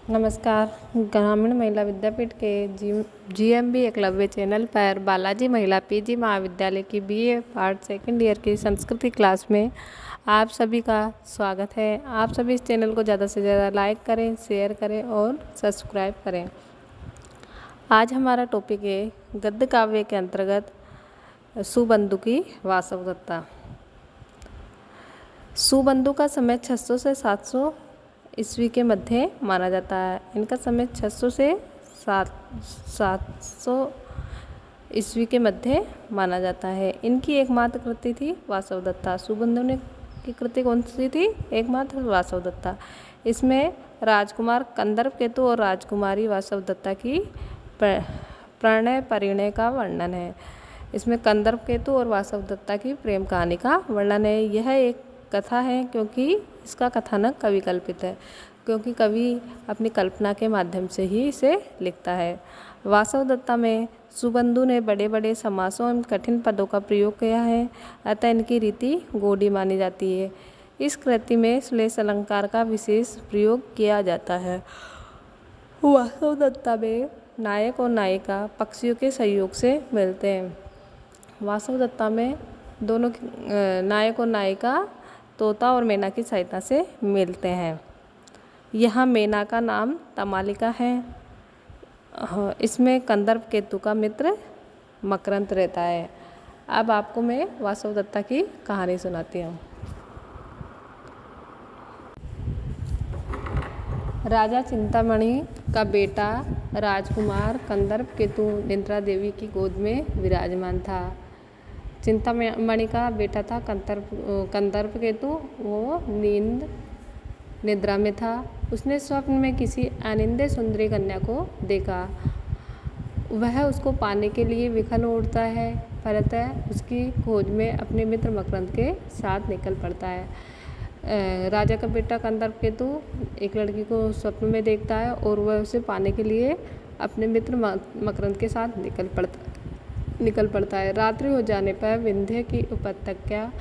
नमस्कार। ग्रामीण महिला विद्यापीठ के जीएमबी एकलव्य चैनल पर बालाजी महिला पीजी महाविद्यालय की बीए पार्ट सेकंड ईयर की संस्कृति क्लास में आप सभी का स्वागत है। आप सभी इस चैनल को ज़्यादा से ज़्यादा लाइक करें, शेयर करें और सब्सक्राइब करें। आज हमारा टॉपिक है गद्य काव्य के अंतर्गत सुबंधु की वासवदत्ता। सुबंधु का समय 600 से 700 ईस्वी के मध्य माना जाता है। इनका समय 600 से 700 ईस्वी के मध्य माना जाता है। इनकी एकमात्र कृति थी वासवदत्ता। सुबंधु ने की कृति कौन सी थी? एकमात्र वासवदत्ता। इसमें राजकुमार कंदर्पकेतु और राजकुमारी वासवदत्ता की प्रणय परिणय का वर्णन है। इसमें कंदर्पकेतु और वासवदत्ता की प्रेम कहानी का वर्णन है। यह एक कथा है क्योंकि इसका कथानक कवि कल्पित है, क्योंकि कवि अपनी कल्पना के माध्यम से ही इसे लिखता है। वासवदत्ता में सुबंधु ने बड़े बड़े समासों एवं कठिन पदों का प्रयोग किया है, अतः इनकी रीति गौढ़ी मानी जाती है। इस कृति में श्लेष अलंकार का विशेष प्रयोग किया जाता है। वासवदत्ता में नायक और नायिका पक्षियों के सहयोग से मिलते हैं। वासवदत्ता में दोनों नायक और नायिका तोता और मैना की सहायता से मिलते हैं। यहाँ मैना का नाम तमालिका है। इसमें कंदर्पकेतु का मित्र मकरंद रहता है। अब आपको मैं वासवदत्ता की कहानी सुनाती हूँ। राजा चिंतामणि का बेटा राजकुमार कंदर्पकेतु निद्रा देवी की गोद में विराजमान था। चिंतामणि का बेटा था कंदर्पकेतु। वो निद्रा में था। उसने स्वप्न में किसी अनिंद्य सुंदरी कन्या को देखा। वह उसको पाने के लिए विखल उठता है, फलतः उसकी खोज में अपने मित्र मकरंद के साथ निकल पड़ता है। राजा का बेटा कंदर्पकेतु एक लड़की को स्वप्न में देखता है और वह उसे पाने के लिए अपने मित्र मकरंद के साथ निकल पड़ता है। रात्रि हो जाने पर विंध्य की उपत्यका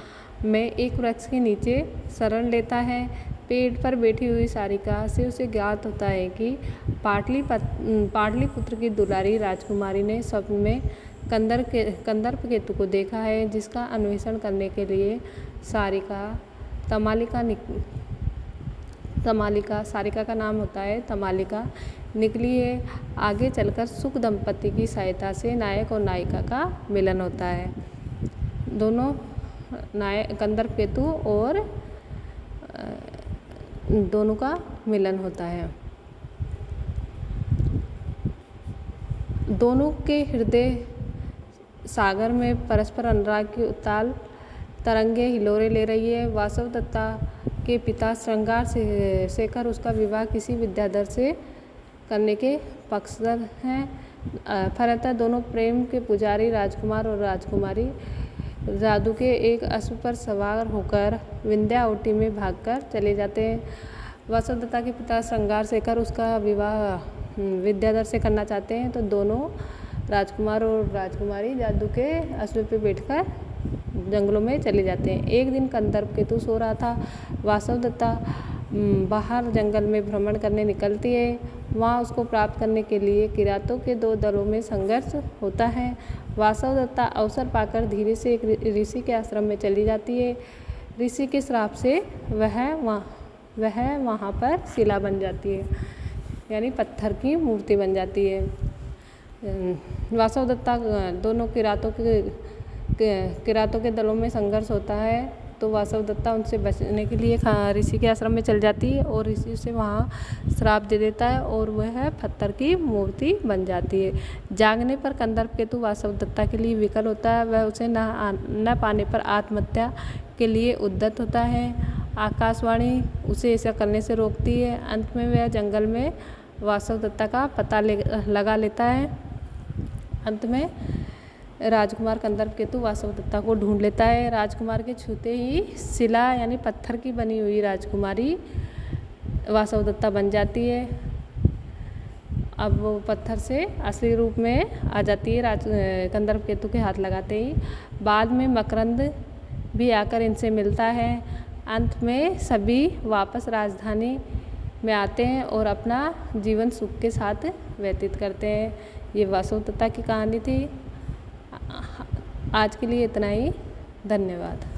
में एक वृक्ष के नीचे शरण लेता है। पेड़ पर बैठी हुई सारिका से उसे ज्ञात होता है कि पाटलिपुत्र की दुलारी राजकुमारी ने स्वप्न में कंदर्पकेतु को देखा है, जिसका अन्वेषण करने के लिए सारिका का नाम होता है तमालिका, निकली है। आगे चलकर सुख दंपति की सहायता से नायक और नायिका का मिलन होता है। दोनों कंदर्पकेतु और दोनों का मिलन होता है। दोनों के हृदय सागर में परस्पर अनुराग की उताल तरंगे हिलोरे ले रही है। वासवदत्ता के पिता श्रृंगार शेखर उसका विवाह किसी विद्याधर से करने के पक्षधर हैं। फलतः दोनों प्रेम के पुजारी राजकुमार और राजकुमारी जादू के एक अश्व पर सवार होकर विंध्यावटी में भागकर चले जाते हैं। वासवदत्ता के पिता श्रृंगार शेखर उसका विवाह विद्याधर से करना चाहते हैं, तो दोनों राजकुमार और राजकुमारी जादू के अश्व पर बैठकर जंगलों में चले जाते हैं। एक दिन कंदर्पकेतु सो रहा था। वासवदत्ता बाहर जंगल में भ्रमण करने निकलती है। वहाँ उसको प्राप्त करने के लिए किरातों के दो दलों में संघर्ष होता है। वासवदत्ता अवसर पाकर धीरे से एक ऋषि के आश्रम में चली जाती है। ऋषि के श्राप से वह वहाँ पर शिला बन जाती है, यानी पत्थर की मूर्ति बन जाती है। वासवदत्ता दोनों किरातों के दलों में संघर्ष होता है, तो वासवदत्ता उनसे बचने के लिए ऋषि के आश्रम में चल जाती है और ऋषि उसे वहाँ श्राप दे देता है और वह पत्थर की मूर्ति बन जाती है। जागने पर कंदर्पकेतु वासवदत्ता के लिए विकल होता है। वह उसे न पाने पर आत्महत्या के लिए उद्यत होता है। आकाशवाणी उसे ऐसा करने से रोकती है। अंत में वह जंगल में वासवदत्ता का पता लगा लेता है। अंत में राजकुमार कंदर्पकेतु वासवदत्ता को ढूंढ लेता है। राजकुमार के छूते ही शिला यानी पत्थर की बनी हुई राजकुमारी वासवदत्ता बन जाती है। अब वो पत्थर से असली रूप में आ जाती है कंदर्पकेतु के हाथ लगाते ही। बाद में मकरंद भी आकर इनसे मिलता है। अंत में सभी वापस राजधानी में आते हैं और अपना जीवन सुख के साथ व्यतीत करते हैं। ये वासव दत्ता की कहानी थी। आज के लिए इतना ही। धन्यवाद।